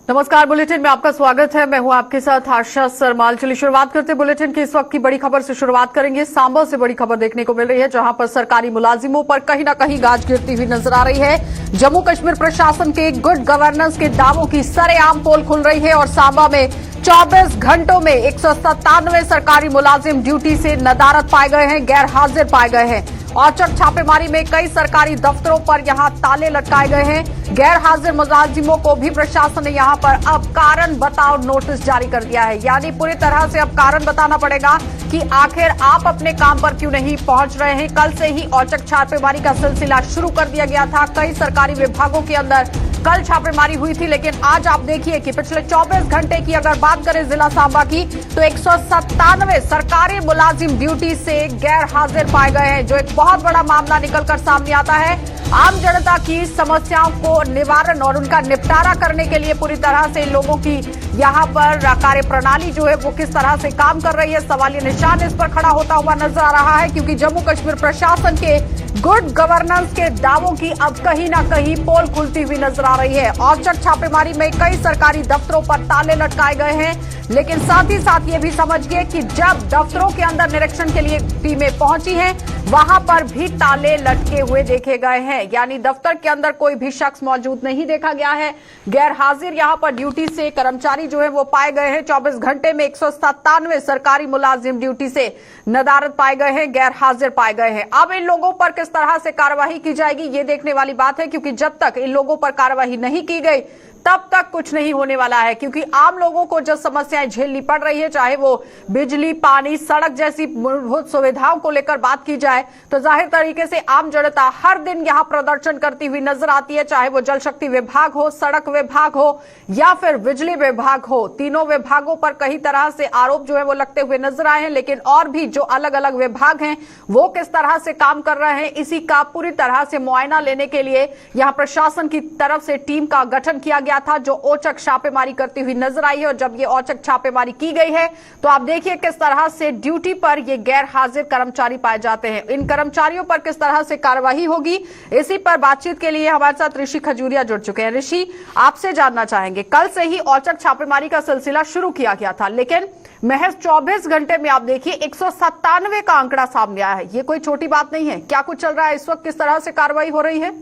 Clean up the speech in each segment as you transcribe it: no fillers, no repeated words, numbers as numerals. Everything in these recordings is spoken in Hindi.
नमस्कार, बुलेटिन में आपका स्वागत है। मैं हूं आपके साथ आशा सरमाल। चलिए शुरुआत करते हैं बुलेटिन की। इस वक्त की बड़ी खबर से शुरुआत करेंगे। सांबा से बड़ी खबर देखने को मिल रही है, जहां पर सरकारी मुलाजिमों पर कहीं न कहीं गाज गिरती हुई नजर आ रही है। जम्मू कश्मीर प्रशासन के गुड गवर्नेंस के दावों की सरेआम पोल खुल रही है और सांबा में 24 घंटों में 197 सरकारी मुलाजिम ड्यूटी से नदारद पाए गए हैं, गैर हाजिर पाए गए हैं। औचक छापेमारी में कई सरकारी दफ्तरों पर यहां ताले लटकाए गए हैं। गैर हाजिर मुलाजिमों को भी प्रशासन ने यहां पर अब कारण बताओ नोटिस जारी कर दिया है। यानी पूरी तरह से अब कारण बताना पड़ेगा कि आखिर आप अपने काम पर क्यों नहीं पहुंच रहे हैं। कल से ही औचक छापेमारी का सिलसिला शुरू कर दिया गया था। कई सरकारी विभागों के अंदर कल छापेमारी हुई थी, लेकिन आज आप देखिए कि पिछले 24 घंटे की अगर बात करें जिला सांबा की, तो 197 सरकारी मुलाजिम ड्यूटी से गैर हाजिर पाए गए हैं, जो एक बहुत बड़ा मामला निकलकर सामने आता है। आम जनता की समस्याओं को निवारण और उनका निपटारा करने के लिए पूरी तरह से लोगों की यहां पर कार्य प्रणाली जो है वो किस तरह से काम कर रही है, सवालिया निशान इस पर खड़ा होता हुआ नजर आ रहा है। क्योंकि जम्मू कश्मीर प्रशासन के गुड गवर्नेंस के दावों की अब कहीं ना कहीं पोल खुलती हुई नजर आ रही है। औचक छापेमारी में कई सरकारी दफ्तरों पर ताले लटकाए गए हैं, लेकिन साथ ही साथ ये भी समझिए कि जब दफ्तरों के अंदर निरीक्षण के लिए टीमें पहुंची हैं, वहां पर भी ताले लटके हुए देखे गए हैं। यानी दफ्तर के अंदर कोई भी शख्स मौजूद नहीं देखा गया है। गैर हाजिर यहां पर ड्यूटी से कर्मचारी जो है वो पाए गए हैं। 24 घंटे में 197 सरकारी मुलाजिम ड्यूटी से नदारद पाए गए हैं, गैर हाजिर पाए गए हैं। अब इन लोगों पर किस तरह से कार्रवाई की जाएगी, ये देखने वाली बात है, क्योंकि जब तक इन लोगों पर कार्रवाई नहीं की गई तब तक कुछ नहीं होने वाला है। क्योंकि आम लोगों को जो समस्याएं झेलनी पड़ रही है, चाहे वो बिजली, पानी, सड़क जैसी मूलभूत सुविधाओं को लेकर बात की जाए, तो जाहिर तरीके से आम जनता हर दिन यहां प्रदर्शन करती हुई नजर आती है। चाहे वो जल शक्ति विभाग हो, सड़क विभाग हो या फिर बिजली विभाग हो, तीनों विभागों पर कई तरह से आरोप जो है वो लगते हुए नजर आए हैं। लेकिन और भी जो अलग अलग विभाग हैं वो किस तरह से काम कर रहे हैं, इसी का पूरी तरह से मुआयना लेने के लिए यहां प्रशासन की तरफ से टीम का गठन किया गया था, जो औचक छापेमारी करती हुई नजर आई है। और जब ये औचक छापेमारी की गई है तो आप देखिए किस तरह से ड्यूटी पर ये गैर हाजिर कर्मचारी पाए जाते हैं। इन कर्मचारियों पर किस तरह से कार्यवाही होगी, इसी पर बातचीत के लिए हमारे साथ ऋषि खजूरिया जुड़ चुके हैं। ऋषि, आपसे जानना चाहेंगे, कल से ही औचक छापेमारी का सिलसिला शुरू किया गया था, लेकिन महज 24 घंटे में आप देखिए 197 का आंकड़ा सामने आया है। ये कोई छोटी बात नहीं है। क्या कुछ चल रहा है इस वक्त, किस तरह से कार्रवाई हो रही है?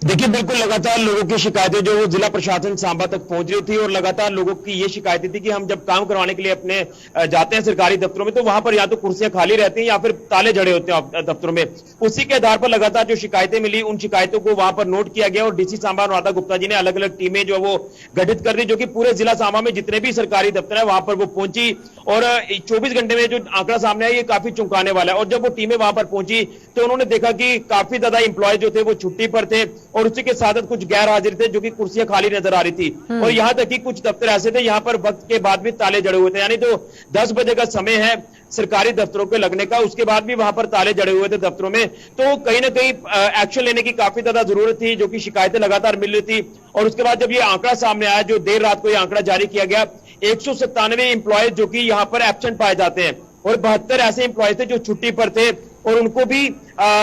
देखिए, बिल्कुल लगातार लोगों की शिकायतें जो वो जिला प्रशासन सांबा तक पहुंच रही थी और लगातार लोगों की ये शिकायतें थी कि हम जब काम करवाने के लिए अपने जाते हैं सरकारी दफ्तरों में, तो वहां पर या तो कुर्सियां खाली रहती हैं या फिर ताले जड़े होते हैं दफ्तरों में। उसी के आधार पर लगातार जो शिकायतें मिली, उन शिकायतों को वहां पर नोट किया गया और डीसी सांबा अनुराधा गुप्ता जी ने अलग अलग टीमें जो वो गठित कर दी, जो कि पूरे जिला सांबा में जितने भी सरकारी दफ्तर है वहां पर वो पहुंची। और 24 घंटे में जो आंकड़ा सामने आया ये काफी चौंकाने वाला है। और जब वो टीमें वहां पर पहुंची तो उन्होंने देखा कि काफी ज्यादा इंप्लॉय जो थे वो छुट्टी पर थे और उसी के साथ कुछ गैर हाजिर थे, जो कि कुर्सियां खाली नजर आ रही थी। और यहां तक कि कुछ दफ्तर ऐसे थे यहां पर वक्त के बाद भी ताले जड़े हुए थे। यानी तो 10 बजे का समय है सरकारी दफ्तरों के लगने का, उसके बाद भी वहां पर ताले जड़े हुए थे दफ्तरों में। तो कहीं ना कहीं एक्शन लेने की काफी ज्यादा जरूरत थी, जो कि शिकायतें लगातार मिल रही थी। और उसके बाद जब ये आंकड़ा सामने आया, जो देर रात को ये आंकड़ा जारी किया गया, 197 इंप्लॉयज जो कि यहां पर एब्सेंट पाए जाते हैं और 72 ऐसे इंप्लॉयज थे जो छुट्टी पर थे, और उनको भी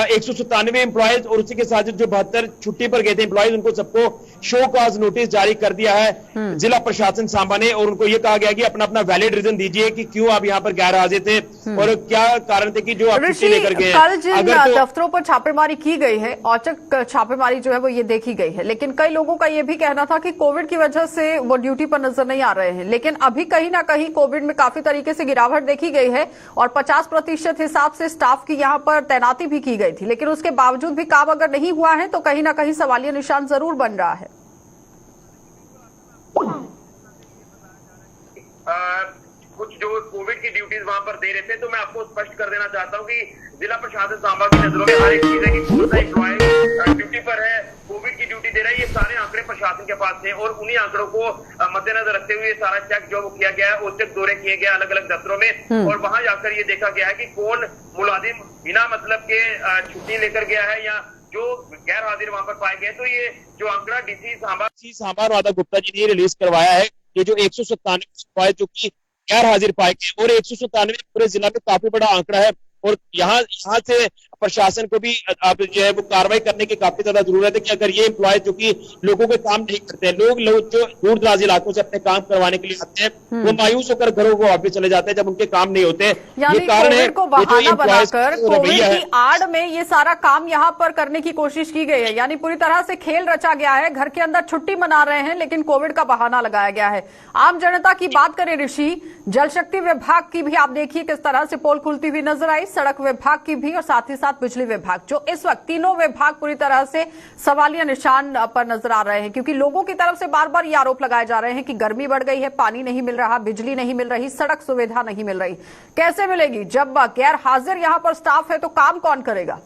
197 इंप्लॉयज और उसी के साथ जो 72 छुट्टी पर गए थे इंप्लॉयज, उनको सबको शो कॉज नोटिस जारी कर दिया है जिला प्रशासन सांबा ने। और उनको यह कहा गया कि अपना अपना वैलिड रीजन दीजिए कि क्यों आप यहाँ पर गैर हाजिर थे और क्या कारण थे कि जो आप छुट्टी लेकर गए। कल जिन दफ्तरों पर छापेमारी की गई है, औचक छापेमारी जो है वो ये देखी गई है, लेकिन कई लोगों का ये भी कहना था कि कोविड की वजह से वो ड्यूटी पर नजर नहीं आ रहे हैं। लेकिन अभी कहीं ना कहीं कोविड में काफी तरीके से गिरावट देखी गई है और 50% हिसाब से स्टाफ की यहाँ पर तैनाती भी की गई थी, लेकिन उसके बावजूद भी काम अगर नहीं हुआ है तो कहीं ना कहीं सवालिया निशान जरूर बन रहा है। कुछ जो कोविड की ड्यूटीज वहां पर दे रहे थे, तो मैं आपको स्पष्ट कर देना चाहता हूँ कि जिला प्रशासन सांबा की नजरों में हर एक चीज है कि कौन सा एम्प्लॉय ड्यूटी पर है, कोविड की ड्यूटी दे रहा है। ये सारे आंकड़े प्रशासन के पास थे और उन्हीं आंकड़ों को मद्देनजर रखते हुए सारा चेक जो किया गया है, औचक दौरे किए गए अलग अलग दफ्तरों में और वहां जाकर ये देखा गया है कि कौन मुलाजिम बिना मतलब के छुट्टी लेकर गया है या जो गैर हाजिर वहां पर पाए गए। तो ये जो आंकड़ा डीसी सांबा अनुराधा गुप्ता जी ने रिलीज करवाया है, ये जो 197 जो कि गैर हाजिर पाए गए और 197 पूरे जिला में काफी बड़ा आंकड़ा है। और यहाँ से प्रशासन को भी अब जो है वो कार्रवाई करने की काफी ज्यादा जरूरत है कि अगर ये एम्प्लॉय जो कि लोगों के काम नहीं करते हैं, लोग जो दूर दराज इलाकों से अपने काम करवाने के लिए आते हैं वो मायूस होकर घरों को वापस चले जाते हैं जब उनके काम नहीं होते। यानी ये कारण है को बहाना बनाकर कोविड की आड़ में ये सारा काम यहाँ पर करने की कोशिश की गई है। यानी पूरी तरह से खेल रचा गया है। घर के अंदर छुट्टी मना रहे हैं लेकिन कोविड का बहाना लगाया गया है। आम जनता की बात करें ऋषि, जल शक्ति विभाग की भी आप देखिए किस तरह से पोल खुलती हुई नजर आई, सड़क विभाग की भी और साथ ही साथ बिजली विभाग, जो इस वक्त तीनों विभाग पूरी तरह से सवालिया निशान पर नजर आ रहे हैं क्योंकि लोगों की तरफ से बार बार ये आरोप लगाए जा रहे हैं कि गर्मी बढ़ गई है, पानी नहीं मिल रहा, बिजली नहीं मिल रही, सड़क सुविधा नहीं मिल रही। कैसे मिलेगी जब गैर हाजिर यहां पर स्टाफ है तो काम कौन करेगा?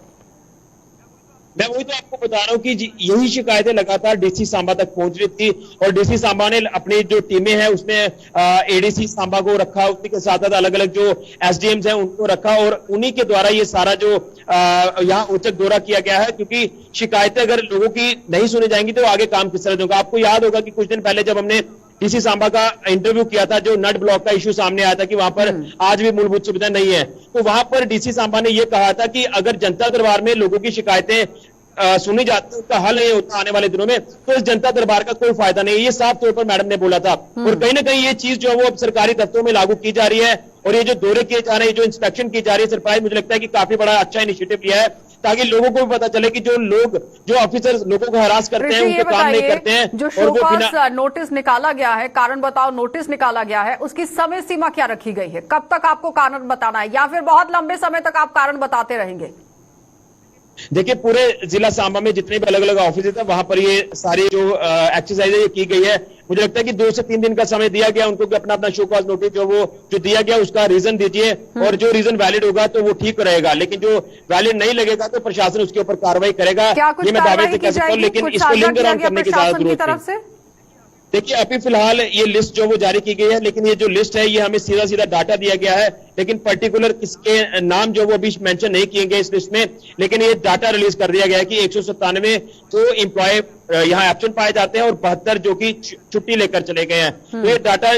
मैं वही तो आपको बता रहा हूँ कि यही शिकायतें लगातार डीसी सांबा तक पहुंच रही थी और डीसी सांबा ने अपनी जो टीमें हैं उसमें एडीसी सांबा को रखा, उसी के साथ साथ अलग अलग जो एसडीएम्स हैं उनको रखा और उन्हीं के द्वारा ये सारा जो यहाँ औचक दौरा किया गया है क्योंकि शिकायतें अगर लोगों की नहीं सुनी जाएंगी तो आगे काम किस तरह होगा। आपको याद होगा कि कुछ दिन पहले जब हमने डीसी सांबा का इंटरव्यू किया था, जो नट ब्लॉक का इश्यू सामने आया था कि वहां पर आज भी मूलभूत सुविधा नहीं है, तो वहां पर डीसी सांबा ने यह कहा था कि अगर जनता दरबार में लोगों की शिकायतें सुनी जाती है, उसका हल नहीं होता आने वाले दिनों में, तो इस जनता दरबार का कोई फायदा नहीं है। ये साफ तौर पर मैडम ने बोला था और कहीं ना कहीं ये चीज जो है वो अब सरकारी दफ्तरों में लागू की जा रही है और ये जो दौरे किए जा रहे हैं, जो इंस्पेक्शन की जा रही है सरप्राइज, मुझे लगता है कि काफी बड़ा अच्छा इनिशिएटिव लिया है ताकि लोगों को भी पता चले कि जो ऑफिसर लोगों को हरास करते हैं उनके काम नहीं करते हैं। जो शोकॉज नोटिस निकाला गया है, कारण बताओ नोटिस निकाला गया है, उसकी समय सीमा क्या रखी गई है? कब तक आपको कारण बताना है या फिर बहुत लंबे समय तक आप कारण बताते रहेंगे? देखिए, पूरे जिला सांबा में जितने भी अलग अलग ऑफिस थे वहां पर ये सारी जो एक्सरसाइज ये की गई है। मुझे लगता है कि 2 से 3 दिन का समय दिया गया उनको कि अपना अपना शो कॉज नोटिस जो दिया गया उसका रीजन दीजिए और जो रीजन वैलिड होगा तो वो ठीक रहेगा, लेकिन जो वैलिड नहीं लगेगा तो प्रशासन उसके ऊपर कार्रवाई करेगा। ये मैं दावे से कह सकता हूँ, लेकिन इसको लिंक अराउंड करने की ज्यादा जरूरत है। देखिए, अभी फिलहाल ये लिस्ट जो वो जारी की गई है, लेकिन ये जो लिस्ट है ये हमें सीधा सीधा डाटा दिया गया है, लेकिन पर्टिकुलर किसके नाम जो वो अभी मेंशन नहीं किए गए इस लिस्ट में, लेकिन ये डाटा रिलीज कर दिया गया है कि 197 तो एम्प्लॉय यहाँ एब्सेंट पाए जाते हैं और 72 जो कि छुट्टी लेकर चले गए हैं। तो ये डाटा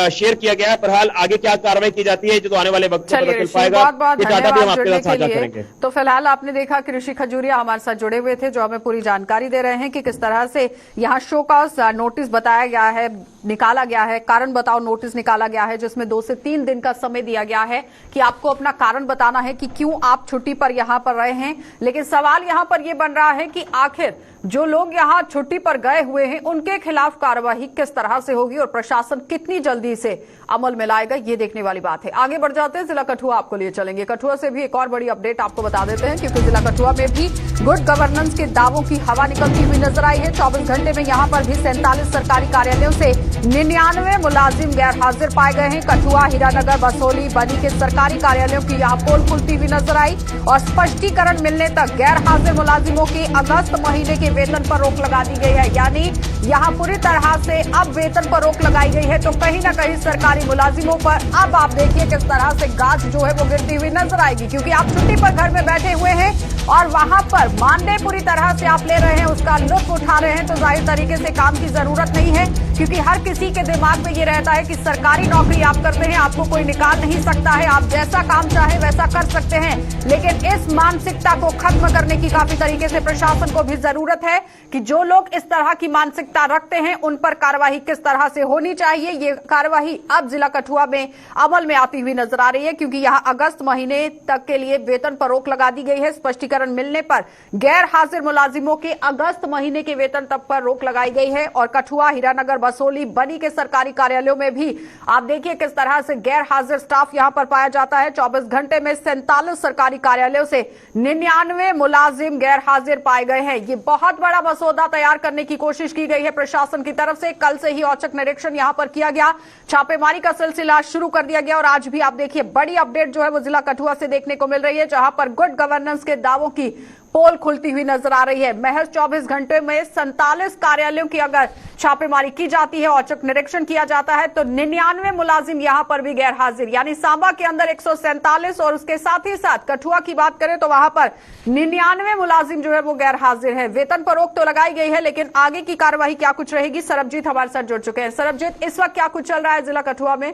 शेयर किया गया है। फिलहाल आगे क्या कार्रवाई की जाती है जो तो आने वाले वक्त में पता चल पाएगा। ये डाटा भी हम आपके साथ साझा करेंगे। तो फिलहाल आपने देखा कि ऋषि खजूरिया हमारे साथ जुड़े हुए थे जो हमें पूरी जानकारी दे रहे हैं कि किस तरह से यहाँ शो कॉज नोटिस बताया गया है, निकाला गया है, कारण बताओ नोटिस निकाला गया है जिसमें 2 से 3 दिन का समय दिया गया है कि आपको अपना कारण बताना है कि क्यों आप छुट्टी पर यहां पर रहे हैं। लेकिन सवाल यहां पर यह बन रहा है कि आखिर जो लोग यहां छुट्टी पर गए हुए हैं उनके खिलाफ कार्रवाई किस तरह से होगी और प्रशासन कितनी जल्दी से अमल में लाएगा, ये देखने वाली बात है। आगे बढ़ जाते हैं, जिला कठुआ आपको लिए चलेंगे। कठुआ से भी एक और बड़ी अपडेट आपको बता देते हैं क्योंकि जिला कठुआ में भी गुड गवर्नेंस के दावों की हवा निकलती हुई नजर आई है। 24 घंटे में यहां पर भी 47 सरकारी कार्यालयों से 99 मुलाजिम गैर हाजिर पाए गए हैं। कठुआ, हीरानगर, बसोली, बनी के सरकारी कार्यालयों की यहां पोल खुलती हुई नजर आई और स्पष्टीकरण मिलने तक गैर हाजिर मुलाजिमों की अगस्त महीने के वेतन पर रोक लगा दी गई है। यानी यहां पूरी तरह से अब वेतन पर रोक लगाई गई है, तो कहीं ना कहीं सरकारी मुलाजिमों पर अब आप देखिए किस तरह से गाज जो है वो गिरती हुई नजर आएगी क्योंकि आप छुट्टी पर घर में बैठे हुए हैं और वहां पर मानदेय पूरी तरह से आप ले रहे हैं, उसका लुत्फ उठा रहे हैं, तो जाहिर तरीके से काम की जरूरत नहीं है क्योंकि हर किसी के दिमाग में ये रहता है कि सरकारी नौकरी आप करते हैं, आपको कोई निकाल नहीं सकता है, आप जैसा काम चाहे वैसा कर सकते हैं। लेकिन इस मानसिकता को खत्म करने की काफी तरीके से प्रशासन को भी जरूरत है कि जो लोग इस तरह की मानसिकता रखते हैं उन पर कार्रवाई किस तरह से होनी चाहिए। ये कार्रवाई अब जिला कठुआ में अमल में आती हुई नजर आ रही है क्योंकि यहां अगस्त महीने तक के लिए वेतन पर रोक लगा दी गई है। स्पष्टीकरण मिलने पर गैर हाजिर मुलाजिमों के अगस्त महीने के वेतन तक पर रोक लगाई गई है और कठुआ, हीरानगर, बसोली, बनी के सरकारी कार्यालयों में भी आप देखिए किस तरह से गैर हाजिर स्टाफ यहां पर पाया जाता है। 24 घंटे में 47 सरकारी कार्यालयों से 99 मुलाजिम गैर हाजिर पाए गए हैं। ये बहुत बड़ा मसौदा तैयार करने की कोशिश की गई है प्रशासन की तरफ से। कल से ही औचक निरीक्षण यहां पर किया गया, छापेमारी का सिलसिला शुरू कर दिया गया और आज भी आप देखिए बड़ी अपडेट जो है वो जिला कठुआ से देखने को मिल रही है जहां पर गुड गवर्नेंस के दावों की पोल खुलती हुई नजर आ रही है। महज 24 घंटे में 47 कार्यालयों की अगर छापेमारी की जाती है, औचक निरीक्षण किया जाता है तो 99 मुलाजिम यहां पर भी गैर हाजिर, यानी सांबा के अंदर 147 और उसके साथ ही साथ कठुआ की बात करें तो वहां पर 99 मुलाजिम जो है वो गैर हाजिर है। वेतन पर रोक तो लगाई गई है लेकिन आगे की कार्यवाही क्या कुछ रहेगी, सरबजीत हमारे साथ जुड़ चुके हैं। सरबजीत, इस वक्त क्या कुछ चल रहा है जिला कठुआ में?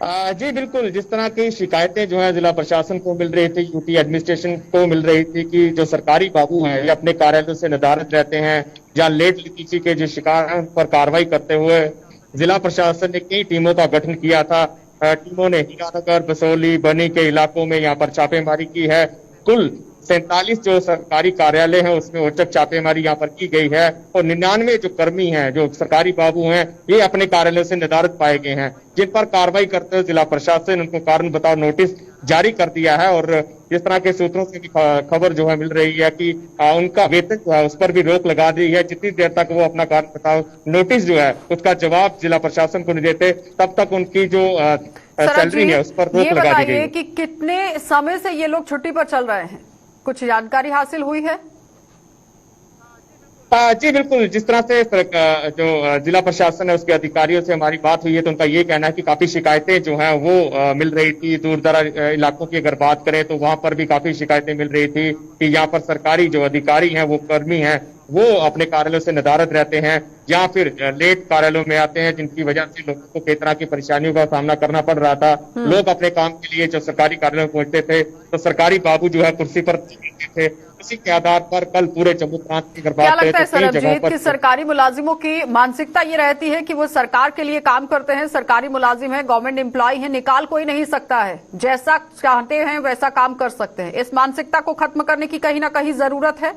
जी बिल्कुल, जिस तरह की शिकायतें जो है जिला प्रशासन को मिल रही थी, यूटी एडमिनिस्ट्रेशन को मिल रही थी कि जो सरकारी बाबू हैं ये अपने कार्यालयों से नदारद रहते हैं या लेट लितीची के जो शिकार हैं उन पर कार्रवाई करते हुए जिला प्रशासन ने कई टीमों का गठन किया था। टीमों ने हीरानगर, बसोली, बनी के इलाकों में यहाँ पर छापेमारी की है। कुल 47 जो सरकारी कार्यालय हैं उसमें औचक छापेमारी यहाँ पर की गई है और 99 जो कर्मी हैं, जो सरकारी बाबू हैं, ये अपने कार्यालयों से नदारद पाए गए हैं, जिन पर कार्रवाई करते हुए जिला प्रशासन उनको कारण बताओ नोटिस जारी कर दिया है। और जिस तरह के सूत्रों से भी खबर जो है मिल रही है कि उनका वेतन जो है उस पर भी रोक लगा दी है। जितनी देर तक वो अपना कारण बताओ नोटिस जो है उसका जवाब जिला प्रशासन को नहीं देते तब तक उनकी जो सैलरी है उस पर रोक लगा दी गई है। कि कितने समय से ये लोग छुट्टी पर चल रहे हैं, कुछ जानकारी हासिल हुई है? जी बिल्कुल, जिस तरह से जो जिला प्रशासन है उसके अधिकारियों से हमारी बात हुई है तो उनका ये कहना है कि काफी शिकायतें जो हैं वो मिल रही थी। दूर दराज इलाकों की अगर बात करें तो वहां पर भी काफी शिकायतें मिल रही थी कि यहाँ पर सरकारी जो अधिकारी हैं, वो कर्मी हैं, वो अपने कार्यालयों से नदारद रहते हैं या फिर लेट कार्यालयों में आते हैं, जिनकी वजह से लोगों को कई तरह की परेशानियों का सामना करना पड़ रहा था। लोग अपने काम के लिए जो सरकारी कार्यालयों में पहुंचते थे तो सरकारी बाबू जो है कुर्सी पर थे। उसी के आधार पर कल पूरे जम्मू प्रांत की अगर बात करें तो कई जगहों पर सरकारी मुलाजिमों की मानसिकता ये रहती है कि वो सरकार के लिए काम करते हैं, सरकारी मुलाजिम है, गवर्नमेंट एम्प्लॉय है, निकाल कोई नहीं सकता है, जैसा चाहते हैं वैसा काम कर सकते हैं। इस मानसिकता को खत्म करने की कहीं ना कहीं जरूरत है।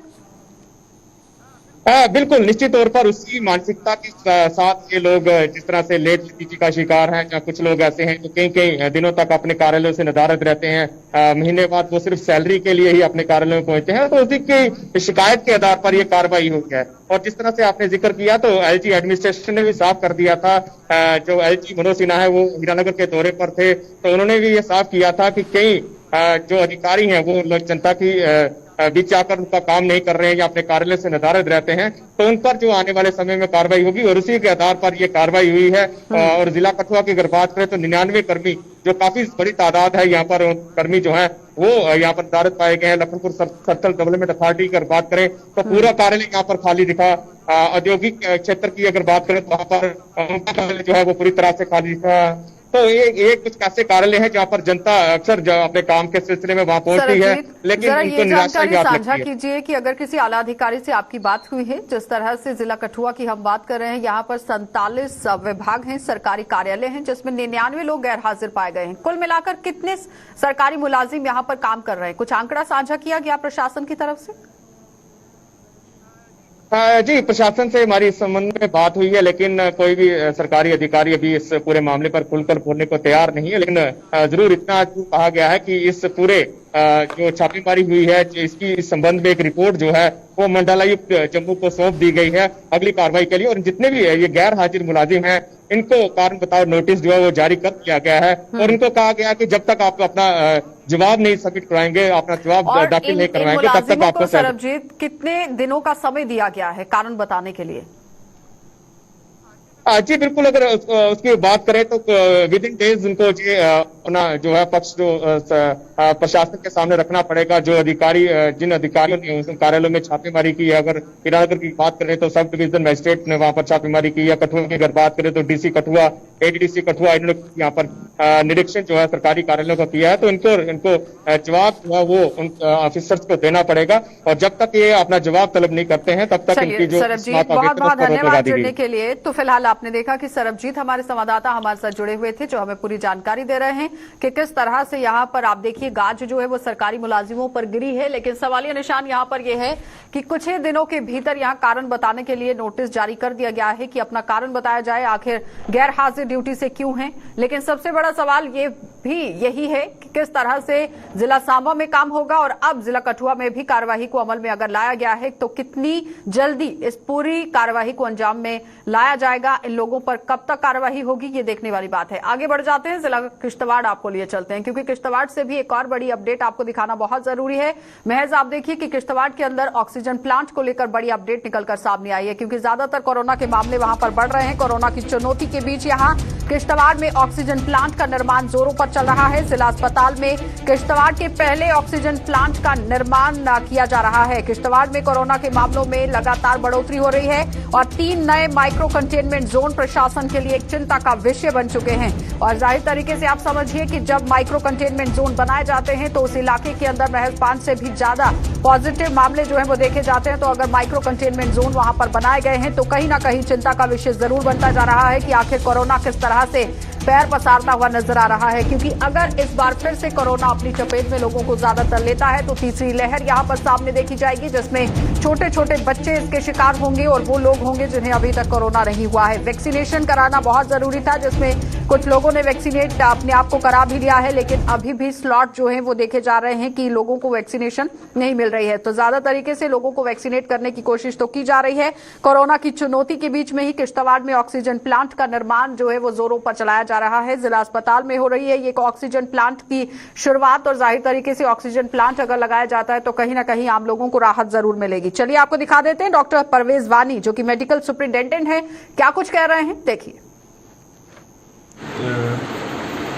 बिल्कुल, निश्चित तौर पर उसी मानसिकता के साथ ये लोग जिस तरह से लेट लितीची का शिकार हैं, या कुछ लोग ऐसे हैं जो कई दिनों तक अपने कार्यालयों से नदारद रहते हैं, महीने बाद वो सिर्फ सैलरी के लिए ही अपने कार्यालय में पहुंचते हैं, तो उसी की शिकायत के आधार पर ये कार्रवाई हुई है। और जिस तरह से आपने जिक्र किया तो एलजी एडमिनिस्ट्रेशन ने भी साफ कर दिया था। जो एलजी मनोज सिन्हा है वो हीरानगर के दौरे पर थे तो उन्होंने भी ये साफ किया था कि कई जो अधिकारी हैं वो जनता की बीच आकर उनका काम नहीं कर रहे हैं या अपने कार्यालय से नदारद रहते हैं, तो उन पर जो आने वाले समय में कार्रवाई होगी और उसी के आधार पर ये कार्रवाई हुई है। और जिला कठुआ की अगर बात करें तो 99 कर्मी, जो काफी बड़ी तादाद है यहाँ पर कर्मी जो है वो यहाँ पर नदारद पाए गए हैं। लखनपुर सर्कल डेवलपमेंट अथॉरिटी की अगर बात करें तो पूरा कार्यालय यहाँ पर खाली दिखा। औद्योगिक क्षेत्र की अगर बात करें तो वहां पर उनका कार्यालय जो है वो पूरी तरह से खाली दिखा। तो ये कुछ ऐसे कार्यालय हैं जहाँ पर जनता अक्सर अपने काम के सिलसिले में वहां पहुंचती है, लेकिन उनको निराशा की बात साझा कीजिए कि अगर किसी आला अधिकारी से आपकी बात हुई है, जिस तरह से जिला कठुआ की हम बात कर रहे हैं, यहाँ पर 47 विभाग हैं, सरकारी कार्यालय हैं, जिसमें 99 लोग गैर हाजिर पाए गए हैं। कुल मिलाकर कितने सरकारी मुलाजिम यहाँ पर काम कर रहे हैं, कुछ आंकड़ा साझा किया गया प्रशासन की तरफ से? जी, प्रशासन से हमारी इस संबंध में बात हुई है, लेकिन कोई भी सरकारी अधिकारी अभी इस पूरे मामले पर खुलकर बोलने को तैयार नहीं है। लेकिन जरूर इतना कहा गया है कि इस पूरे जो छापेमारी हुई है इसकी इस संबंध में एक रिपोर्ट जो है वो मंडलायुक्त जम्मू को सौंप दी गई है अगली कार्रवाई के लिए। और जितने भी ये गैर हाजिर मुलाजिम हैं इनको कारण बताओ नोटिस जो है वो जारी कर दिया गया है और इनको कहा गया कि जब तक आप अपना जवाब नहीं सबमिट कराएंगे, अपना जवाब दाखिल नहीं करवाएंगे, तब तक आपको। सरबजीत, कितने दिनों का समय दिया गया है कारण बताने के लिए? जी बिल्कुल, अगर उसकी बात करें तो विद इन डेज उनको अपना जो है पक्ष जो प्रशासन के सामने रखना पड़ेगा। जो अधिकारी जिन अधिकारियों ने उस कार्यालयों में छापेमारी की है, अगर हीरानगर की बात करें तो सब डिवीजन मजिस्ट्रेट ने वहां पर छापेमारी की है। कठुआ की अगर बात करें तो डीसी कठुआ, एडीडीसी कठुआ, इन्होंने यहाँ पर निरीक्षण जो है सरकारी कार्यालयों का किया है। तो इनको जवाब जो है वो उन ऑफिसर्स को देना पड़ेगा और जब तक ये अपना जवाब तलब नहीं करते हैं तब तक इनकी जो बहुत बहुत धन्यवाद जुड़ने के लिए। तो फिलहाल आपने देखा कि सरबजीत हमारे संवाददाता हमारे साथ जुड़े हुए थे, जो हमें पूरी जानकारी दे रहे हैं कि किस तरह से यहाँ पर आप देखिए गाज जो है वो सरकारी मुलाजिमों पर गिरी है। लेकिन सवालिया निशान यहाँ पर यह है कि कुछ ही दिनों के भीतर यहाँ कारण बताने के लिए नोटिस जारी कर दिया गया है कि अपना कारण बताया जाए, आखिर गैर हाजिर ड्यूटी से क्यों है। लेकिन सबसे बड़ा सवाल ये भी यही है कि किस तरह से जिला सांबा में काम होगा और अब जिला कठुआ में भी कार्यवाही को अमल में अगर लाया गया है तो कितनी जल्दी इस पूरी कार्यवाही को अंजाम में लाया जाएगा, इन लोगों पर कब तक कार्यवाही होगी, ये देखने वाली बात है। आगे बढ़ जाते हैं, जिला किश्तवाड़ आपको लिए चलते हैं क्योंकि किश्तवाड़ से भी एक और बड़ी अपडेट आपको दिखाना बहुत जरूरी है। महज आप देखिए कि किश्तवाड़ के अंदर ऑक्सीजन प्लांट को लेकर बड़ी अपडेट निकलकर सामने आई है क्योंकि ज्यादातर कोरोना के मामले वहां पर बढ़ रहे हैं। कोरोना की चुनौती के बीच यहाँ किश्तवाड़ में ऑक्सीजन प्लांट का निर्माण जोरों पर चल रहा है। जिला अस्पताल में किश्तवाड़ के पहले ऑक्सीजन प्लांट का निर्माण किया जा रहा है। किश्तवाड़ में कोरोना के मामलों में लगातार बढ़ोतरी हो रही है और 3 नए माइक्रो कंटेनमेंट जोन प्रशासन के लिए एक चिंता का विषय बन चुके हैं। और जाहिर तरीके से आप समझिए कि जब माइक्रो कंटेनमेंट जोन बनाए जाते हैं तो उस इलाके के अंदर महज 5 से भी ज्यादा पॉजिटिव मामले जो है वो देखे जाते हैं। तो अगर माइक्रो कंटेनमेंट जोन वहां पर बनाए गए हैं तो कहीं ना कहीं चिंता का विषय जरूर बनता जा रहा है कि आखिर कोरोना किस तरह से पैर पसारता हुआ नजर आ रहा है। क्योंकि अगर इस बार फिर से कोरोना अपनी चपेट में लोगों को ज्यादातर लेता है तो तीसरी लहर यहां पर सामने देखी जाएगी, जिसमें छोटे छोटे बच्चे इसके शिकार होंगे और वो लोग होंगे जिन्हें अभी तक कोरोना नहीं हुआ है। वैक्सीनेशन कराना बहुत जरूरी था, जिसमें कुछ लोगों ने वैक्सीनेट अपने आप को करा भी लिया है, लेकिन अभी भी स्लॉट जो है वो देखे जा रहे हैं कि लोगों को वैक्सीनेशन नहीं मिल रही है। तो ज्यादा तरीके से लोगों को वैक्सीनेट करने की कोशिश तो की जा रही है। कोरोना की चुनौती के बीच में ही किश्तवाड़ में ऑक्सीजन प्लांट का निर्माण जो है वो जोरों पर चलाया जा रहा है। जिला अस्पताल में हो रही है ये ऑक्सीजन प्लांट की शुरुआत और जाहिर तरीके से ऑक्सीजन प्लांट अगर लगाया जाता है तो कहीं ना कहीं आम लोगों को राहत जरूर मिलेगी। चलिए आपको दिखा देते हैं डॉक्टर परवेज वानी जो कि मेडिकल सुपरिंटेंडेंट है, क्या कुछ कह रहे हैं देखिए।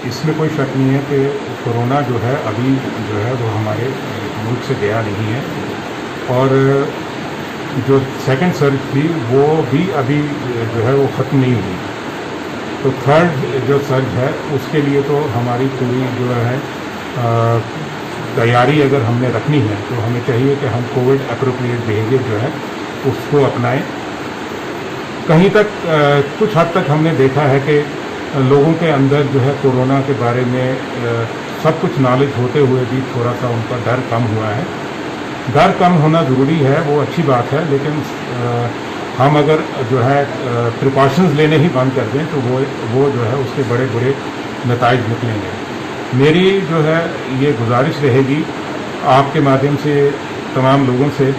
इसमें कोई शक नहीं है कि कोरोना जो है अभी जो है वो हमारे मुल्क से गया नहीं है और जो सेकंड सर्ज थी वो भी अभी जो है वो ख़त्म नहीं हुई। तो थर्ड जो सर्ज है उसके लिए तो हमारी पूरी जो है तैयारी अगर हमने रखनी है तो हमें चाहिए कि हम कोविड एप्रोप्रिएट बिहेवियर जो है उसको अपनाएं। कहीं तक कुछ हद तक हमने देखा है कि लोगों के अंदर जो है कोरोना के बारे में सब कुछ नॉलेज होते हुए भी थोड़ा सा उनका डर कम हुआ है। डर कम होना ज़रूरी है, वो अच्छी बात है, लेकिन हम अगर जो है प्रिकॉशंस लेने ही बंद कर दें तो वो जो है उसके बड़े बड़े नताइज निकलेंगे। मेरी जो है ये गुजारिश रहेगी आपके माध्यम से तमाम लोगों से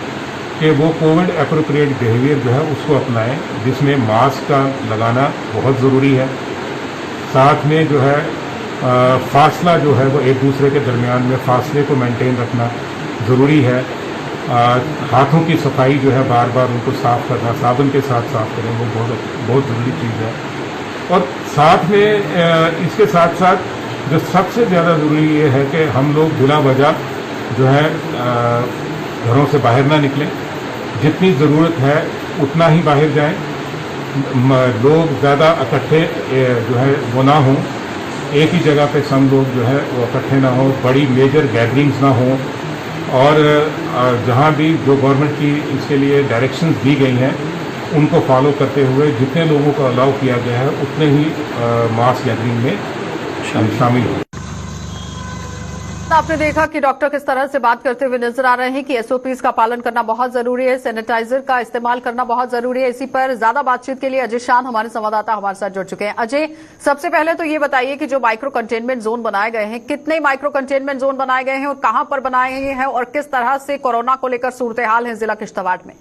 कि वो कोविड एप्रोप्रिएट बिहेवियर जो है उसको अपनाएं, जिसमें मास्क का लगाना बहुत ज़रूरी है। साथ में जो है फासला जो है वो एक दूसरे के दरमियान में फासले को मेंटेन रखना ज़रूरी है। हाथों की सफाई जो है बार बार उनको साफ़ करना, साबुन के साथ साफ़ करें, वो बहुत ज़रूरी चीज़ है। और साथ में इसके साथ साथ जो सबसे ज़्यादा ज़रूरी ये है कि हम लोग बिला वजह जो है घरों से बाहर ना निकलें। जितनी ज़रूरत है उतना ही बाहर जाएं। लोग ज़्यादा इकट्ठे जो है वो ना हों, एक ही जगह पे सब लोग जो है वो इकट्ठे ना हों, बड़ी मेजर गैदरिंग्स ना हों। और जहाँ भी जो गवर्नमेंट की इसके लिए डायरेक्शंस दी गई हैं उनको फॉलो करते हुए जितने लोगों को अलाउ किया गया है उतने ही मास गैदरिंग में शामिल हो। आपने देखा कि डॉक्टर किस तरह से बात करते हुए नजर आ रहे हैं कि एसओपीज का पालन करना बहुत जरूरी है, सैनिटाइजर का इस्तेमाल करना बहुत जरूरी है। इसी पर ज्यादा बातचीत के लिए अजय शान हमारे संवाददाता हमारे साथ जुड़ चुके हैं। अजय, सबसे पहले तो ये बताइए कि जो माइक्रो कंटेनमेंट जोन बनाए गए हैं, कितने माइक्रो कंटेनमेंट जोन बनाए गए हैं और कहां पर बनाए गए हैं और किस तरह से कोरोना को लेकर सूरत हाल है जिला किश्तवाड़ में?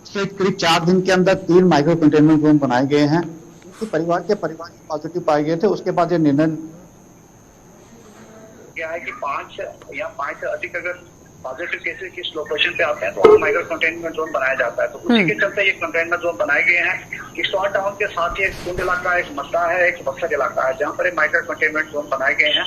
करीब 4 दिन के अंदर 3 माइक्रो कंटेनमेंट जोन बनाए गए हैं। परिवार पॉजिटिव पाए गए थे, उसके बाद ये निर्णय क्या है कि 5 या 5 से अधिक अगर पॉजिटिव केसेस किस लोकेशन पे आते हैं तो माइक्रो कंटेनमेंट जोन बनाया जाता है। तो उसी के चलते ये कंटेनमेंट जोन बनाए गए हैं। किश्तवाड़ टाउन के साथ ही एक कुंड इलाका है, एक मद्दा है, एक बक्सर इलाका है, जहाँ पर ये माइक्रो कंटेनमेंट जोन बनाए गए हैं।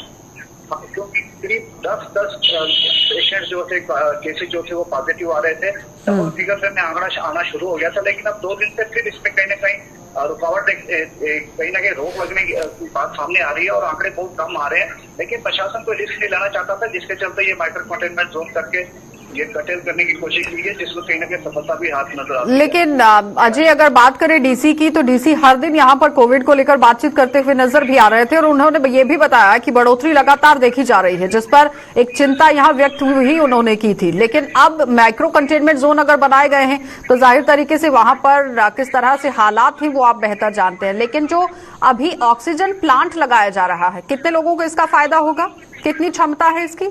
क्योंकि करीब 10 पेशेंट जो थे, केसेस जो थे वो पॉजिटिव आ रहे थे, तब फिगर में आना शुरू हो गया था। लेकिन अब 2 दिन से फिर इसमें कहीं ना कहीं रुकावट, कहीं ना कहीं रोक लगने की बात सामने आ रही है और आंकड़े बहुत कम आ रहे हैं। लेकिन प्रशासन कोई रिस्क नहीं लेना चाहता था, जिसके चलते ये माइक्रो कंटेनमेंट जोन करके ये कर्टेल करने की कोशिश की है, जिसमें कहीं ना कहीं सफलता भी हाथ नजर आती है। लेकिन अजय, अगर बात करें डीसी की तो डीसी हर दिन यहाँ पर कोविड को लेकर बातचीत करते हुए नजर भी आ रहे थे और उन्होंने ये भी बताया कि बढ़ोतरी लगातार देखी जा रही है, जिस पर एक चिंता यहाँ व्यक्त हुई उन्होंने की थी। लेकिन अब माइक्रो कंटेनमेंट जोन अगर बनाए गए हैं तो जाहिर तरीके से वहां पर किस तरह से हालात हैं वो आप बेहतर जानते हैं। लेकिन जो अभी ऑक्सीजन प्लांट लगाया जा रहा है, कितने लोगों को इसका फायदा होगा, कितनी क्षमता है इसकी?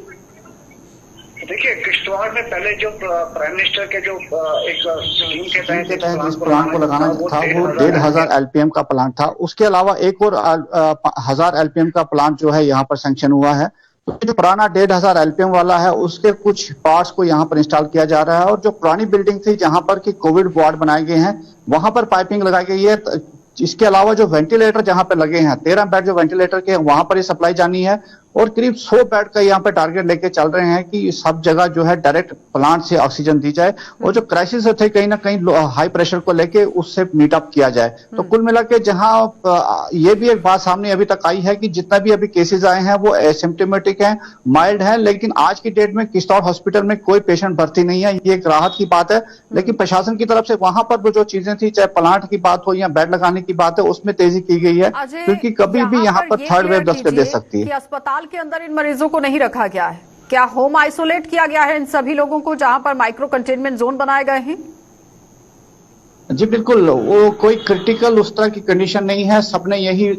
देखिए, किश्तवाड़ में पहले जो प्राइम मिनिस्टर के जो एक स्कीम के तहत जिस प्लांट को लगाना था वो 1,500 LPM का प्लांट था। उसके अलावा एक और 1000 LPM का प्लांट जो है यहाँ पर सैंक्शन हुआ है। तो जो पुराना 1,500 LPM वाला है उसके कुछ पार्ट्स को यहाँ पर इंस्टॉल किया जा रहा है और जो पुरानी बिल्डिंग थी जहाँ पर कि कोविड वार्ड बनाए गए हैं वहां पर पाइपिंग लगाई गई है इसके अलावा जो वेंटिलेटर जहां पे लगे हैं 13 बेड जो वेंटिलेटर के हैं वहां पर ही सप्लाई जानी है और करीब 100 बेड का यहाँ पे टारगेट लेके चल रहे हैं कि सब जगह जो है डायरेक्ट प्लांट से ऑक्सीजन दी जाए और जो क्राइसिस थे कहीं ना कहीं हाई प्रेशर को लेके उससे मीट अप किया जाए। तो कुल मिला के जहां ये भी एक बात सामने अभी तक आई है कि जितना भी अभी केसेस आए हैं वो एसिम्प्टोमेटिक हैं, माइल्ड है, लेकिन आज की डेट में किश्तवाड़ हॉस्पिटल में कोई पेशेंट भर्ती नहीं है। ये एक राहत की बात है, लेकिन प्रशासन की तरफ से वहां पर जो चीजें थी चाहे प्लांट की बात हो या बेड लगाने की बात है उसमें तेजी की गई है, क्योंकि कभी भी यहाँ पर थर्ड वेव दस्तक दे सकती है। अस्पताल के अंदर इन मरीजों को नहीं रखा गया है, क्या होम आइसोलेट किया गया है इन सभी लोगों को जहां पर माइक्रो कंटेनमेंट जोन बनाए गए हैं? जी बिल्कुल, वो कोई क्रिटिकल उस तरह की कंडीशन नहीं है। सबने यही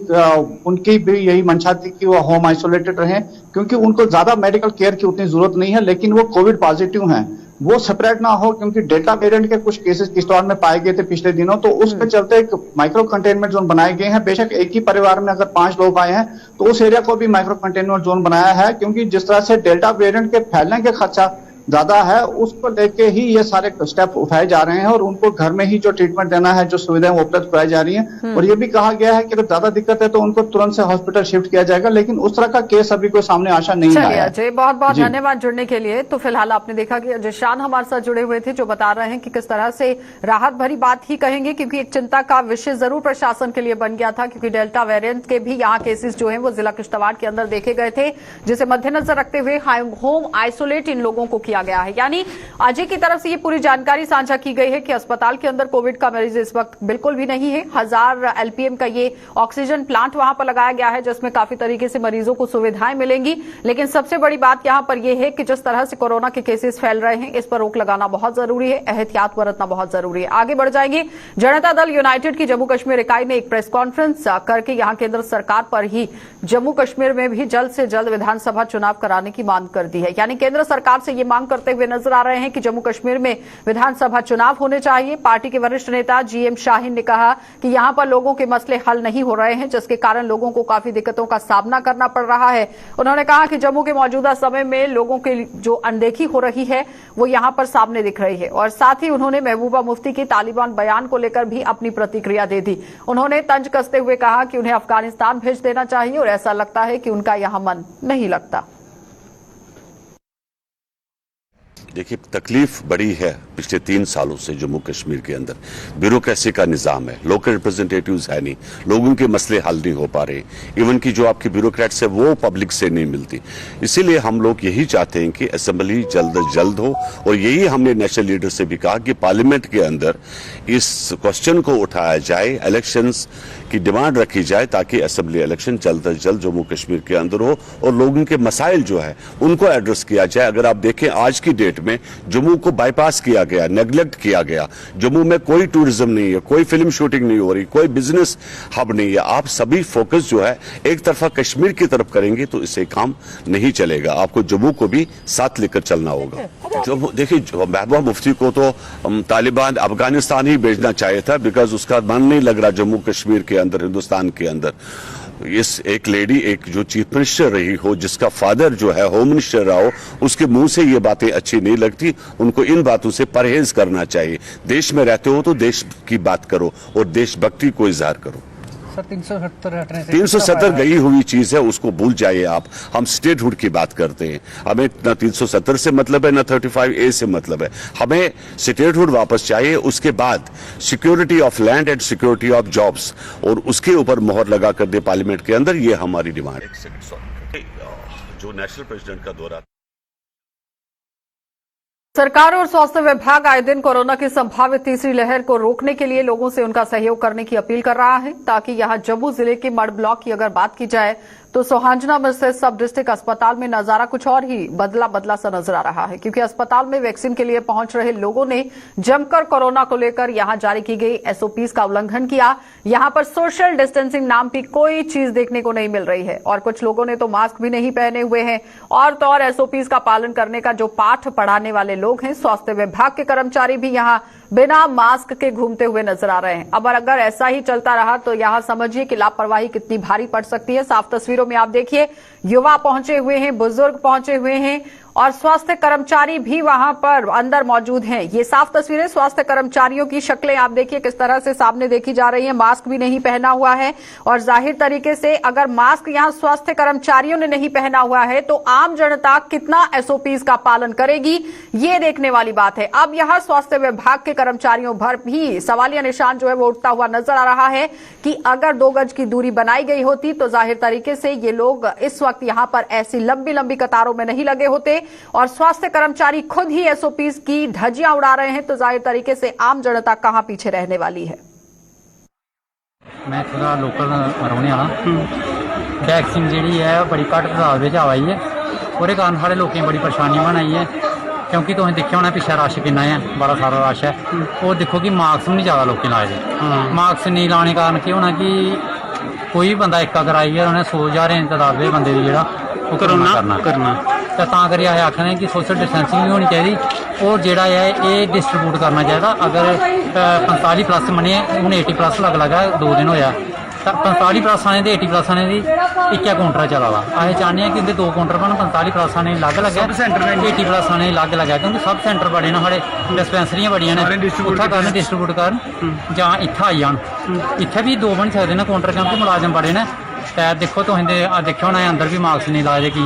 उनकी भी यही मंशा थी कि वो होम आइसोलेटेड रहे, क्योंकि उनको ज्यादा मेडिकल केयर की उतनी जरूरत नहीं है, लेकिन वो कोविड पॉजिटिव हैं, वो सेपरेट ना हो, क्योंकि डेल्टा वेरिएंट के कुछ केसेस किश्तवाड़ में पाए गए थे पिछले दिनों, तो उसके चलते एक माइक्रो कंटेनमेंट जोन बनाए गए हैं। बेशक एक ही परिवार में अगर 5 लोग आए हैं तो उस एरिया को भी माइक्रो कंटेनमेंट जोन बनाया है, क्योंकि जिस तरह से डेल्टा वेरिएंट के फैलने के खर्चा ज्यादा है उसको लेके ही ये सारे स्टेप उठाए जा रहे हैं और उनको घर में ही जो ट्रीटमेंट देना है, जो सुविधाएं उपलब्ध कराई जा रही हैं। और ये भी कहा गया है कि अगर ज्यादा दिक्कत है तो उनको तुरंत से हॉस्पिटल शिफ्ट किया जाएगा, लेकिन उस तरह का केस अभी कोई सामने आशा नहीं आया। अजय, बहुत बहुत धन्यवाद जुड़ने के लिए। तो फिलहाल आपने देखा कि अजय शान हमारे साथ जुड़े हुए थे, जो बता रहे हैं कि किस तरह से राहत भरी बात ही कहेंगे, क्योंकि एक चिंता का विषय जरूर प्रशासन के लिए बन गया था, क्योंकि डेल्टा वेरिएंट के भी यहाँ केसेस जो है वो जिला किश्तवाड़ के अंदर देखे गए थे, जिसे मद्देनजर रखते हुए होम आइसोलेट इन लोगों को किया गया है। यानी अजय की तरफ से ये पूरी जानकारी साझा की गई है कि अस्पताल के अंदर कोविड का मरीज इस वक्त बिल्कुल भी नहीं है। 1000 एलपीएम का ये ऑक्सीजन प्लांट वहां पर लगाया गया है, जिसमें काफी तरीके से मरीजों को सुविधाएं मिलेंगी। लेकिन सबसे बड़ी बात यहां पर यह है कि जिस तरह से कोरोना के केसेस फैल रहे हैं, इस पर रोक लगाना बहुत जरूरी है, एहतियात बरतना बहुत जरूरी है। आगे बढ़ जाएंगे। जनता दल यूनाइटेड की जम्मू कश्मीर इकाई ने एक प्रेस कॉन्फ्रेंस करके यहां केंद्र सरकार पर ही जम्मू कश्मीर में भी जल्द से जल्द विधानसभा चुनाव कराने की मांग कर दी है। यानी केंद्र सरकार से ये मांग करते हुए नजर आ रहे हैं कि जम्मू कश्मीर में विधानसभा चुनाव होने चाहिए। पार्टी के वरिष्ठ नेता जीएम शाहीन ने कहा कि यहां पर लोगों के मसले हल नहीं हो रहे हैं, जिसके कारण लोगों को काफी दिक्कतों का सामना करना पड़ रहा है। उन्होंने कहा कि जम्मू के मौजूदा समय में लोगों की जो अनदेखी हो रही है वो यहां पर सामने दिख रही है। और साथ ही उन्होंने महबूबा मुफ्ती के तालिबान बयान को लेकर भी अपनी प्रतिक्रिया दे दी। उन्होंने तंज कसते हुए कहा कि उन्हें अफगानिस्तान भेज देना चाहिए और ऐसा लगता है कि उनका यहां मन नहीं लगता। देखिए, तकलीफ बड़ी है पिछले 3 सालों से जम्मू कश्मीर के अंदर। ब्यूरोक्रेसी का निजाम है, लोकल रिप्रेजेंटेटिव्स है नहीं, लोगों के मसले हल नहीं हो पा रहे, इवन की जो आपकी ब्यूरोक्रेट्स है वो पब्लिक से नहीं मिलती। इसीलिए हम लोग यही चाहते हैं कि असेंबली जल्द अज जल्द हो, और यही हमने नेशनल लीडर से भी कहा कि पार्लियामेंट के अंदर इस क्वेश्चन को उठाया जाए, इलेक्शंस की डिमांड रखी जाए, ताकि असेंबली इलेक्शन जल्द अज जल्द जम्मू कश्मीर के अंदर हो और लोगों के मसाइल जो है उनको एड्रेस किया जाए। अगर आप देखें आज की डेट में जम्मू को बाईपास किया गया, नेग्लेक्ट किया गया। जम्मू में कोई टूरिज्म नहीं है, कोई फिल्म शूटिंग नहीं हो रही, कोई बिजनेस हब नहीं है। आप सभी फोकस जो है एक तरफा कश्मीर की तरफ करेंगे तो इससे काम नहीं चलेगा, आपको जम्मू को भी साथ लेकर चलना होगा। जो देखिए, महबूबा मुफ्ती को तो तालिबान अफगानिस्तान ही भेजना चाहिए था, बिकॉज उसका मन नहीं लग रहा जम्मू कश्मीर के अंदर, हिंदुस्तान के अंदर। इस एक लेडी, एक जो चीफ मिनिस्टर रही हो, जिसका फादर जो है होम मिनिस्टर रहा हो, उसके मुंह से ये बातें अच्छी नहीं लगती। उनको इन बातों से परहेज करना चाहिए। देश में रहते हो तो देश की बात करो और देशभक्ति को इजहार करो। सर 370 हटने से 370 गई हुई चीज है, उसको भूल जाइए आप। हम स्टेटहुड की बात करते हैं, हमें न 370 से मतलब है न 35A से मतलब है। हमें स्टेटहुड वापस चाहिए, उसके बाद security of land and security of jobs, और उसके ऊपर मोहर लगा कर दे पार्लियामेंट के अंदर। ये हमारी डिमांड है। जो नेशनल प्रेसिडेंट का दौरा, सरकार और स्वास्थ्य विभाग आए दिन कोरोना की संभावित तीसरी लहर को रोकने के लिए लोगों से उनका सहयोग करने की अपील कर रहा है, ताकि यहां जम्मू जिले के मड ब्लॉक की अगर बात की जाए तो सोहांजना में स्थित सब डिस्ट्रिक्ट अस्पताल में नजारा कुछ और ही बदला सा नजर आ रहा है, क्योंकि अस्पताल में वैक्सीन के लिए पहुंच रहे लोगों ने जमकर कोरोना को लेकर यहां जारी की गई एसओपीज का उल्लंघन किया। यहां पर सोशल डिस्टेंसिंग नाम की कोई चीज देखने को नहीं मिल रही है, और कुछ लोगों ने तो मास्क भी नहीं पहने हुए हैं। और तो और एसओपीज का पालन करने का जो पाठ पढ़ाने वाले लोग हैं, स्वास्थ्य विभाग के कर्मचारी भी यहां बिना मास्क के घूमते हुए नजर आ रहे हैं। अब अगर ऐसा ही चलता रहा तो यहां समझिए कि लापरवाही कितनी भारी पड़ सकती है। साफ तस्वीरों में आप देखिए युवा पहुंचे हुए हैं, बुजुर्ग पहुंचे हुए हैं और स्वास्थ्य कर्मचारी भी वहां पर अंदर मौजूद हैं। ये साफ तस्वीरें स्वास्थ्य कर्मचारियों की शक्लें आप देखिए किस तरह से सामने देखी जा रही है। मास्क भी नहीं पहना हुआ है और जाहिर तरीके से अगर मास्क यहां स्वास्थ्य कर्मचारियों ने नहीं पहना हुआ है तो आम जनता कितना एसओपीज का पालन करेगी, ये देखने वाली बात है। अब यहां स्वास्थ्य विभाग के कर्मचारियों पर भी सवालिया निशान जो है वो उठता हुआ नजर आ रहा है कि अगर 2 गज की दूरी बनाई गई होती तो जाहिर तरीके से ये लोग इस वक्त यहां पर ऐसी लंबी लंबी कतारों में नहीं लगे होते और स्वास्थ्य कर्मचारी खुद ही एसओपीज की धज्जियां उड़ा रहे हैं तो जाहिर तरीके से आम जनता कहां पीछे रहने वाली है। मैं थोड़ा लोकल रहने वाला वैक्सीन जी है बड़ी घट तादाद में आई है और कारण सारे लोगों बड़ी परेशानी बनाई है क्योंकि तुम देखिए होना पिछले रश किन्ना है, बड़ा सारा रश है और देखो कि मास्क नहीं ज़्यादा लोग लाए दे। मास्क नहीं लाने कारण क्या होना कि कोई भी बंदा एक अगर आई है उन्हें 100,000 तादाद में बंदे जो करना तो करिए अस आखने कि सोशल डिस्टेंसिंग भी होनी चाहिए और जोड़ा है ये डिस्ट्रीब्यूट करना चाहिए। अगर 45+ मने हूँ 80+ लग लगा 2 दिन होया 45+ आने 80+ आने की एक काउंटर चला वा। अस चाहते हैं कि 2 काउंटर बन 45+ आने अलग लगे 80+ आने अलग लगे क्योंकि सब सेंटर बड़े ना साढ़े डिस्पेंसरियां बड़ियां ने उत्थै करन डिस्ट्रीब्यूट करन जां इत्थै आई जान। इत्थै भी 2 बन सकते हैं काउंटर क्योंकि मुलाजम बड़े ने। देखो तुम देखो ना अंदर भी मास्क नहीं लाए कि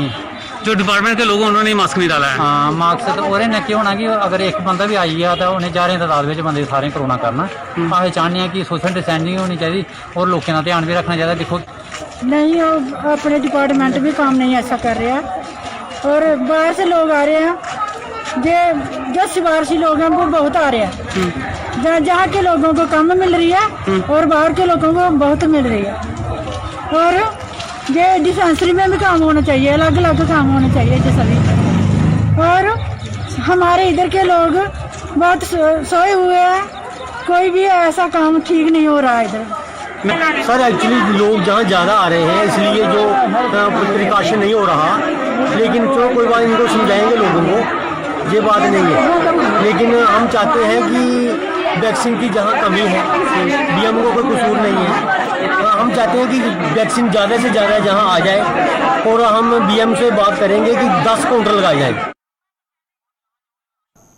जो डिपार्टमेंट के लोग उन्होंने मास्क नहीं डाला है। हाँ मास्क तो और ने क्या होना कि अगर एक बंदा भी आई गया तो उन्हें 1000 तादाद में बंदे सारे कोरोना करना। अस चाहते हैं कि सोशल डिस्टेंसिंग होनी चाहिए और लोगों का ध्यान भी रखना चाहिए। देखो नहीं अपने डिपार्टमेंट भी काम नहीं ऐसा कर रहा और बाहर से लोग आ रहे हैं जो सिफारशी लोग हैं वो बहुत आ रहे हैं। जहाँ के लोगों को कम मिल रही है और बाहर के लोगों को बहुत मिल रही है और ये डिस्पेंसरी में भी काम होना चाहिए, अलग अलग काम होने चाहिए जैसा भी। और हमारे इधर के लोग बहुत सोए हुए हैं, कोई भी ऐसा काम ठीक नहीं हो रहा है इधर। सर एक्चुअली लोग जहाँ ज़्यादा आ रहे हैं इसलिए जो प्रिकॉशन नहीं हो रहा, लेकिन चलो कोई बात इनको समझाएंगे लोगों को, ये बात नहीं है। लेकिन हम चाहते हैं कि वैक्सीन की जहाँ कमी है डीएम को कोई कसूर नहीं है। हम चाहते हैं कि वैक्सीन ज़्यादा से ज़्यादा जहाँ आ जाए और हम बीएम से बात करेंगे कि 10 काउंटर लगाए जाए।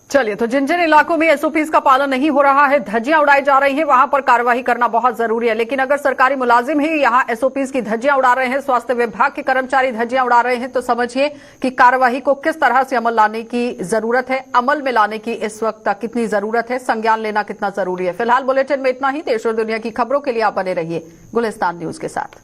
चलिए, तो जिन जिन इलाकों में एसओपीज का पालन नहीं हो रहा है, धज्जियां उड़ाई जा रही हैं, वहां पर कार्रवाई करना बहुत जरूरी है। लेकिन अगर सरकारी मुलाजिम ही यहां एसओपीज की धज्जियां उड़ा रहे हैं, स्वास्थ्य विभाग के कर्मचारी धज्जियां उड़ा रहे हैं, तो समझिए कि कार्रवाई को किस तरह से अमल लाने की जरूरत है, अमल में लाने की इस वक्त कितनी जरूरत है, संज्ञान लेना कितना जरूरी है। फिलहाल बुलेटिन में इतना ही। देश और दुनिया की खबरों के लिए आप बने रहिए गुलिस्तान न्यूज के साथ।